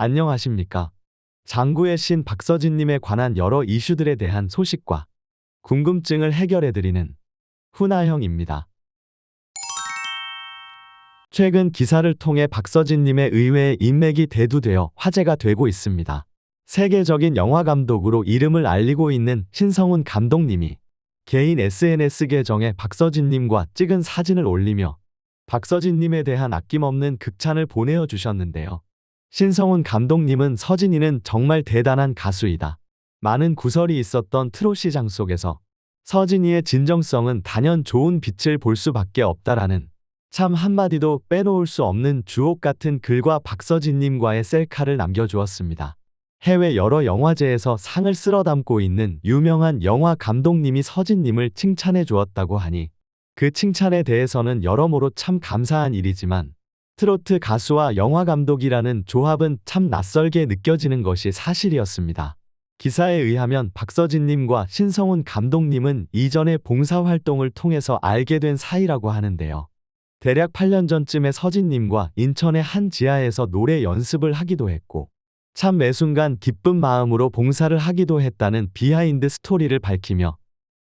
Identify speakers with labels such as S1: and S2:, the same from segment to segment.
S1: 안녕하십니까. 장구의 신 박서진님에 관한 여러 이슈들에 대한 소식과 궁금증을 해결해드리는 훈아형입니다. 최근 기사를 통해 박서진님의 의외의 인맥이 대두되어 화제가 되고 있습니다. 세계적인 영화 감독으로 이름을 알리고 있는 신성훈 감독님이 개인 SNS 계정에 박서진님과 찍은 사진을 올리며 박서진님에 대한 아낌없는 극찬을 보내어 주셨는데요. 신성훈 감독님은 서진이는 정말 대단한 가수이다. 많은 구설이 있었던 트롯 시장 속에서 서진이의 진정성은 단연 좋은 빛을 볼 수밖에 없다라는 참 한마디도 빼놓을 수 없는 주옥 같은 글과 박서진님과의 셀카를 남겨주었습니다. 해외 여러 영화제에서 상을 쓸어 담고 있는 유명한 영화 감독님이 서진님을 칭찬해 주었다고 하니 그 칭찬에 대해서는 여러모로 참 감사한 일이지만 트로트 가수와 영화 감독이라는 조합은 참 낯설게 느껴지는 것이 사실이었습니다. 기사에 의하면 박서진님과 신성훈 감독님은 이전에 봉사활동을 통해서 알게 된 사이라고 하는데요. 대략 8년 전쯤에 서진님과 인천의 한 지하에서 노래 연습을 하기도 했고 참 매순간 기쁜 마음으로 봉사를 하기도 했다는 비하인드 스토리를 밝히며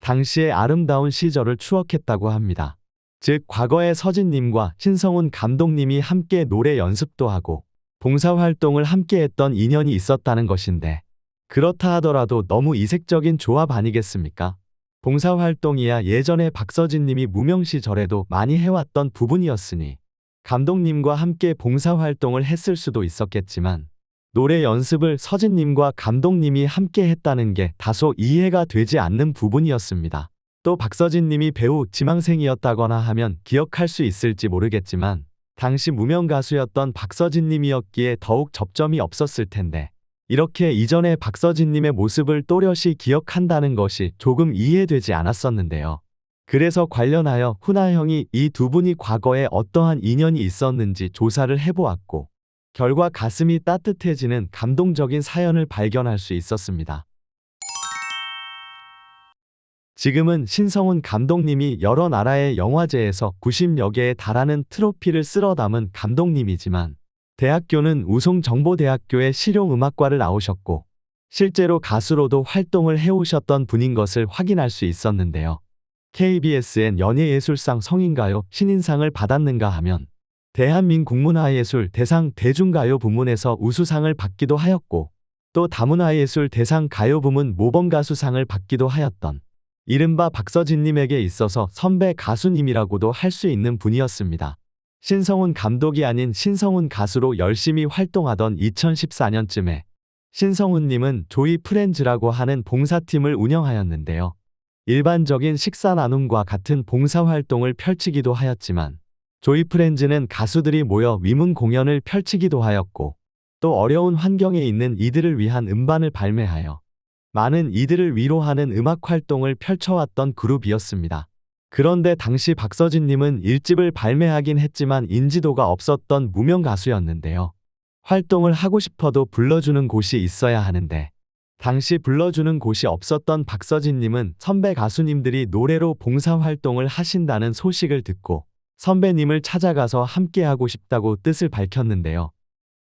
S1: 당시의 아름다운 시절을 추억했다고 합니다. 즉 과거에 서진님과 신성훈 감독님이 함께 노래 연습도 하고 봉사활동을 함께 했던 인연이 있었다는 것인데 그렇다 하더라도 너무 이색적인 조합 아니겠습니까? 봉사활동이야 예전에 박서진님이 무명 시절에도 많이 해왔던 부분이었으니 감독님과 함께 봉사활동을 했을 수도 있었겠지만 노래 연습을 서진님과 감독님이 함께 했다는 게 다소 이해가 되지 않는 부분이었습니다. 또 박서진님이 배우 지망생이었다거나 하면 기억할 수 있을지 모르겠지만 당시 무명 가수였던 박서진님이었기에 더욱 접점이 없었을 텐데 이렇게 이전에 박서진님의 모습을 또렷이 기억한다는 것이 조금 이해되지 않았었는데요. 그래서 관련하여 훈아형이 이 두 분이 과거에 어떠한 인연이 있었는지 조사를 해보았고 결과 가슴이 따뜻해지는 감동적인 사연을 발견할 수 있었습니다. 지금은 신성훈 감독님이 여러 나라의 영화제에서 90여 개에 달하는 트로피를 쓸어 담은 감독님이지만 대학교는 우송정보대학교의 실용음악과를 나오셨고 실제로 가수로도 활동을 해오셨던 분인 것을 확인할 수 있었는데요. KBSN 연예예술상 성인가요 신인상을 받았는가 하면 대한민국 문화예술 대상 대중가요 부문에서 우수상을 받기도 하였고 또 다문화예술 대상 가요 부문 모범가수상을 받기도 하였던 이른바 박서진님에게 있어서 선배 가수님이라고도 할 수 있는 분이었습니다. 신성훈 감독이 아닌 신성훈 가수로 열심히 활동하던 2014년쯤에 신성훈님은 조이 프렌즈라고 하는 봉사팀을 운영하였는데요. 일반적인 식사 나눔과 같은 봉사활동을 펼치기도 하였지만 조이 프렌즈는 가수들이 모여 위문 공연을 펼치기도 하였고 또 어려운 환경에 있는 이들을 위한 음반을 발매하여 많은 이들을 위로하는 음악 활동을 펼쳐왔던 그룹이었습니다. 그런데 당시 박서진님은 1집을 발매하긴 했지만 인지도가 없었던 무명 가수였는데요. 활동을 하고 싶어도 불러주는 곳이 있어야 하는데 당시 불러주는 곳이 없었던 박서진님은 선배 가수님들이 노래로 봉사활동을 하신다는 소식을 듣고 선배님을 찾아가서 함께하고 싶다고 뜻을 밝혔는데요.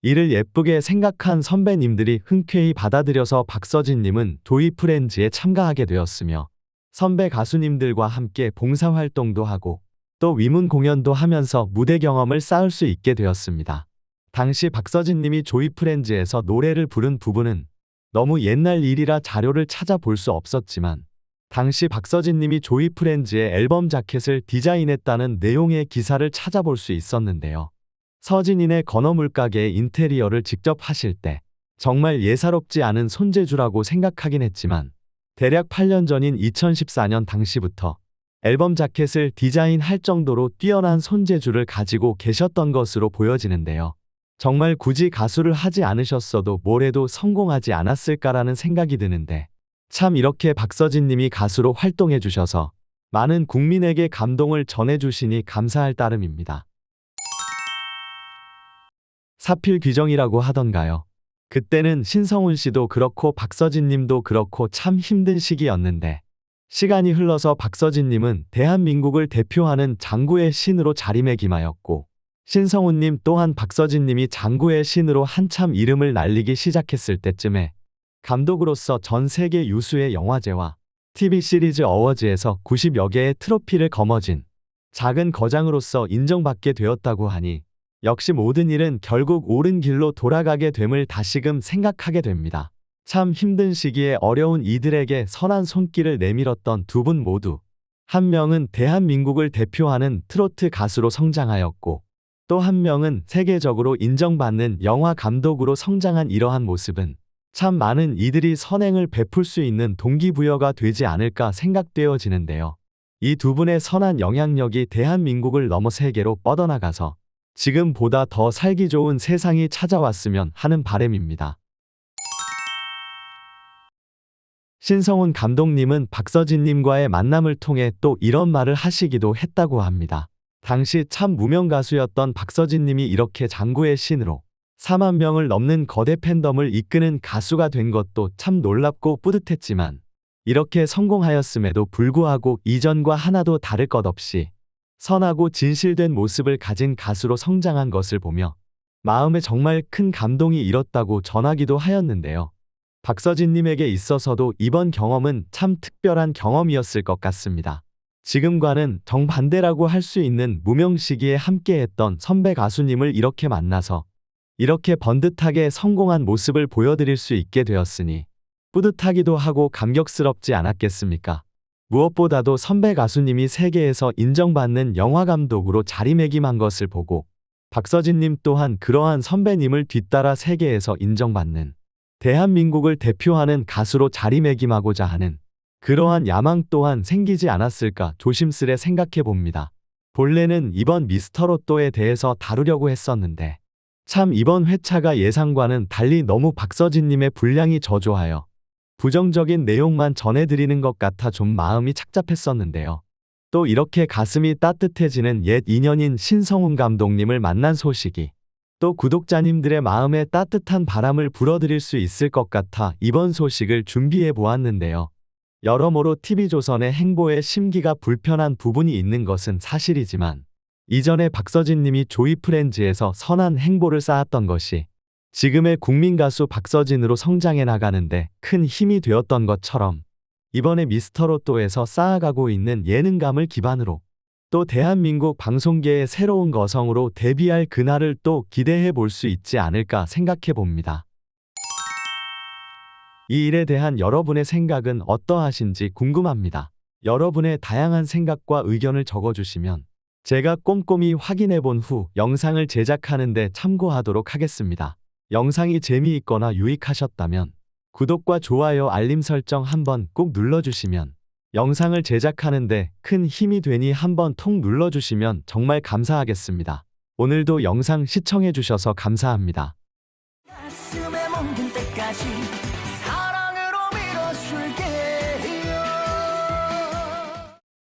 S1: 이를 예쁘게 생각한 선배님들이 흔쾌히 받아들여서 박서진님은 조이 프렌즈에 참가하게 되었으며 선배 가수님들과 함께 봉사활동도 하고 또 위문 공연도 하면서 무대 경험을 쌓을 수 있게 되었습니다. 당시 박서진님이 조이 프렌즈에서 노래를 부른 부분은 너무 옛날 일이라 자료를 찾아볼 수 없었지만 당시 박서진님이 조이 프렌즈의 앨범 자켓을 디자인했다는 내용의 기사를 찾아볼 수 있었는데요. 서진인의 건어물가게의 인테리어를 직접 하실 때 정말 예사롭지 않은 손재주라고 생각하긴 했지만 대략 8년 전인 2014년 당시부터 앨범 자켓을 디자인할 정도로 뛰어난 손재주를 가지고 계셨던 것으로 보여지는데요. 정말 굳이 가수를 하지 않으셨어도 뭐래도 성공하지 않았을까라는 생각이 드는데 참 이렇게 박서진님이 가수로 활동해 주셔서 많은 국민에게 감동을 전해주시니 감사할 따름입니다. 사필 규정이라고 하던가요. 그때는 신성훈 씨도 그렇고 박서진 님도 그렇고 참 힘든 시기였는데 시간이 흘러서 박서진 님은 대한민국을 대표하는 장구의 신으로 자리매김하였고 신성훈님 또한 박서진님이 장구의 신으로 한참 이름을 날리기 시작했을 때쯤에 감독으로서 전 세계 유수의 영화제와 TV 시리즈 어워즈에서 90여 개의 트로피를 거머쥔 작은 거장으로서 인정받게 되었다고 하니 역시 모든 일은 결국 옳은 길로 돌아가게 됨을 다시금 생각하게 됩니다. 참 힘든 시기에 어려운 이들에게 선한 손길을 내밀었던 두 분 모두 한 명은 대한민국을 대표하는 트로트 가수로 성장하였고 또 한 명은 세계적으로 인정받는 영화 감독으로 성장한 이러한 모습은 참 많은 이들이 선행을 베풀 수 있는 동기부여가 되지 않을까 생각되어지는데요. 이 두 분의 선한 영향력이 대한민국을 넘어 세계로 뻗어나가서 지금보다 더 살기 좋은 세상이 찾아왔으면 하는 바람입니다. 신성훈 감독님은 박서진님과의 만남을 통해 또 이런 말을 하시기도 했다고 합니다. 당시 참 무명 가수였던 박서진님이 이렇게 장구의 신으로 4만 명을 넘는 거대 팬덤을 이끄는 가수가 된 것도 참 놀랍고 뿌듯했지만 이렇게 성공하였음에도 불구하고 이전과 하나도 다를 것 없이 선하고 진실된 모습을 가진 가수로 성장한 것을 보며 마음에 정말 큰 감동이 일었다고 전하기도 하였는데요. 박서진님에게 있어서도 이번 경험은 참 특별한 경험이었을 것 같습니다. 지금과는 정반대라고 할 수 있는 무명 시기에 함께했던 선배 가수님을 이렇게 만나서 이렇게 번듯하게 성공한 모습을 보여드릴 수 있게 되었으니 뿌듯하기도 하고 감격스럽지 않았겠습니까? 무엇보다도 선배 가수님이 세계에서 인정받는 영화감독으로 자리매김한 것을 보고 박서진님 또한 그러한 선배님을 뒤따라 세계에서 인정받는 대한민국을 대표하는 가수로 자리매김하고자 하는 그러한 야망 또한 생기지 않았을까 조심스레 생각해 봅니다. 본래는 이번 미스터로또에 대해서 다루려고 했었는데 참 이번 회차가 예상과는 달리 너무 박서진님의 분량이 저조하여 부정적인 내용만 전해드리는 것 같아 좀 마음이 착잡했었는데요. 또 이렇게 가슴이 따뜻해지는 옛 인연인 신성훈 감독님을 만난 소식이 또 구독자님들의 마음에 따뜻한 바람을 불어드릴 수 있을 것 같아 이번 소식을 준비해 보았는데요. 여러모로 TV조선의 행보에 심기가 불편한 부분이 있는 것은 사실이지만 이전에 박서진님이 조이프렌즈에서 선한 행보를 쌓았던 것이 지금의 국민가수 박서진으로 성장해 나가는데 큰 힘이 되었던 것처럼 이번에 미스터로또에서 쌓아가고 있는 예능감을 기반으로 또 대한민국 방송계의 새로운 거성으로 데뷔할 그날을 또 기대해 볼 수 있지 않을까 생각해 봅니다. 이 일에 대한 여러분의 생각은 어떠하신지 궁금합니다. 여러분의 다양한 생각과 의견을 적어주시면 제가 꼼꼼히 확인해 본 후 영상을 제작하는 데 참고하도록 하겠습니다. 영상이 재미있거나 유익하셨다면 구독과 좋아요 알림 설정 한번 꼭 눌러주시면 영상을 제작하는 데 큰 힘이 되니 한번 통 눌러주시면 정말 감사하겠습니다. 오늘도 영상 시청해 주셔서 감사합니다.
S2: 가슴에 멍든 때까지